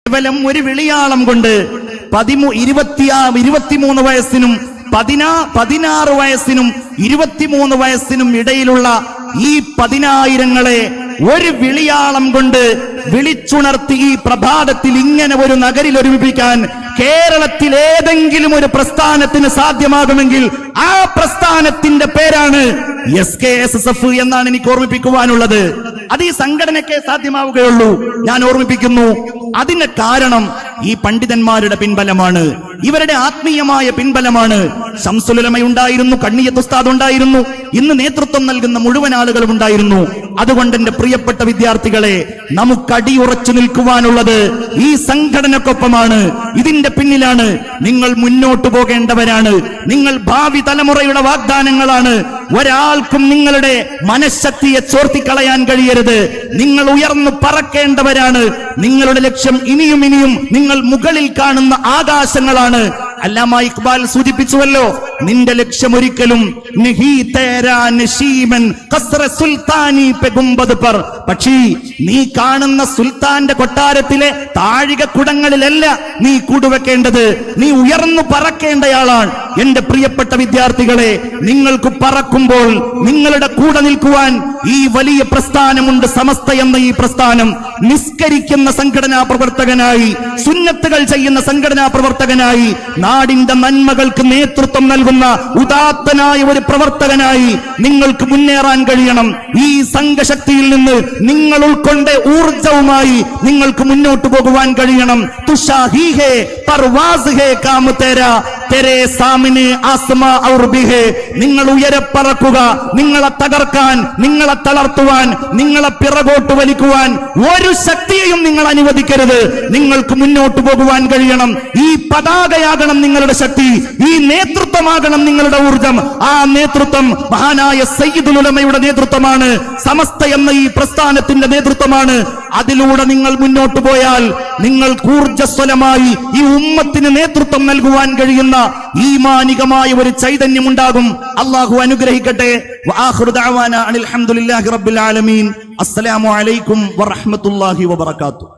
കേവലം ഒരു വിളിയാളം കൊണ്ട് 23 വയസ്സിനും 16 വയസ്സിനും 23 വയസ്സിനും ഇടയിലുള്ള ഈ 10,000-ങ്ങളെ ഒരു വിളിയാളം കൊണ്ട് വിളിച്ചുണർത്തി ഈ പ്രഭാതത്തിൽ ഇങ്ങനെ ഒരു നഗരിൽ ഒരുമിപ്പിക്കാൻ കേരളത്തിൽ ഏതെങ്കിലും ഒരു പ്രസ്ഥാനത്തിന് സാധ്യമാകുമെങ്കിൽ ആ പ്രസ്ഥാനത്തിന്റെ പേരാണ് SKSSF എന്നാണ് എനിക്ക് ഓർമ്മിപ്പിക്കുവാനുള്ളത്. അത് ഈ സംഘടനയ്ക്ക് സാധ്യമാവുകയുള്ളൂ. ഞാൻ ഓർമ്മിപ്പിക്കുന്നു, അതിന് കാരണം ഈ പണ്ഡിതന്മാരുടെ പിൻബലമാണ്, ഇവരുടെ ആത്മീയമായ പിൻബലമാണ്. ശംസുൽ ഉലമ ഉണ്ടായിരുന്നു, കണ്ണിയത്ത് ഉസ്താദ് ഉണ്ടായിരുന്നു, ഇന്ന് നേതൃത്വം നൽകുന്ന മുഴുവൻ ആളുകളും ഉണ്ടായിരുന്നു. അതുകൊണ്ട് എന്റെ പ്രിയപ്പെട്ട വിദ്യാർത്ഥികളെ, നമുക്ക് അടിയുറച്ചു നിൽക്കുവാനുള്ളത് ഈ സംഘടനക്കൊപ്പമാണ്, ഇതിന്റെ പിന്നിലാണ്. നിങ്ങൾ മുന്നോട്ടു പോകേണ്ടവരാണ്. നിങ്ങൾ ഭാവി തലമുറയുടെ വാഗ്ദാനങ്ങളാണ്. ഒരാൾക്കും നിങ്ങളുടെ മനഃശക്തിയെ ചോർത്തിക്കളയാൻ കഴിയരുത്. നിങ്ങൾ ഉയർന്നു പറക്കേണ്ടവരാണ്. നിങ്ങളുടെ ലക്ഷ്യം ഇനിയും ഇനിയും നിങ്ങൾ മുകളിൽ കാണുന്ന ആകാശങ്ങളാണ്. അല്ലാമ ഇഖ്ബാൽ സൂചിപ്പിച്ചുവല്ലോ, നിന്റെ ലക്ഷ്യം ഒരിക്കലും പക്ഷേ നീ കാണുന്ന സുൽത്താന്റെ കൊട്ടാരത്തിലെ താഴികക്കുടങ്ങളിലല്ല നീ കൂടുവെക്കേണ്ടത്. നീ ഉയർന്നു പറക്കേണ്ടയാളാണ്. എന്റെ പ്രിയപ്പെട്ട വിദ്യാർത്ഥികളെ, നിങ്ങൾക്ക് പറക്കുമ്പോൾ നിങ്ങളുടെ കൂടെ നിൽക്കുവാൻ ഈ വലിയ പ്രസ്ഥാനമുണ്ട്. സമസ്ത എന്ന ഈ പ്രസ്ഥാനം നിസ്കരിക്കുന്ന സംഘടനാ പ്രവർത്തകനായി, സുന്നത്തുകൾ ചെയ്യുന്ന സംഘടനാ പ്രവർത്തകനായി, നാടിന്റെ നന്മകൾക്ക് നേതൃത്വം നൽകുന്ന ഉദാത്തനായ ഒരു പ്രവർത്തകനായി നിങ്ങൾക്ക് മുന്നേറാൻ കഴിയണം. ഈ സംഘശക്തിയിൽ നിന്ന് നിങ്ങൾ ഉൾക്കൊണ്ട ഊർജവുമായി നിങ്ങൾക്ക് മുന്നോട്ട് പോകുവാൻ കഴിയണം. തുഷാഹി ഹേ പർവാസ് ഹേ കാം തേരാ തെരേ സാമിനെ ആസ്മാ ഔർ ബിഹേ. നിങ്ങൾ ഉയരെ പറക്കുക. നിങ്ങളെ തകർക്കാൻ, നിങ്ങളെ തളർത്തുവാൻ, നിങ്ങളെ പിറകോട്ട് വലിക്കുവാൻ ഒരു ശക്തിയെയും നിങ്ങൾ അനുവദിക്കരുത്. നിങ്ങൾക്ക് മുന്നോട്ട് പോകുവാൻ കഴിയണം. ഈ പതാകയാകണം നിങ്ങളുടെ ശക്തി, ഈ നേതൃത്വമാകണം നിങ്ങളുടെ ഊർജം. ആ നേതൃത്വം മഹാനായ സയ്യിദുൽ ഉലമയുടെ നേതൃത്വമാണ്, സമസ്ത എന്ന ഈ പ്രസ്ഥാനത്തിന്റെ നേതൃത്വമാണ്. അതിലൂടെ നിങ്ങൾ മുന്നോട്ട് പോയാൽ നിങ്ങൾക്ക് ഊർജ്ജസ്വലമായി ഈ ഉമ്മത്തിന് നേതൃത്വം നൽകുവാൻ കഴിയുന്ന ഈമാനികമായ ഒരു ചൈതന്യം ഉണ്ടാകും. അല്ലാഹു അനുഗ്രഹിക്കട്ടെ. വആഖിറു ദഅവാനാ അനിൽ ഹംദുലില്ലാഹി റബ്ബിൽ ആലമീൻ. അസ്സലാമു അലൈക്കും വറഹ്മത്തുള്ളാഹി വബറകാതുഹു.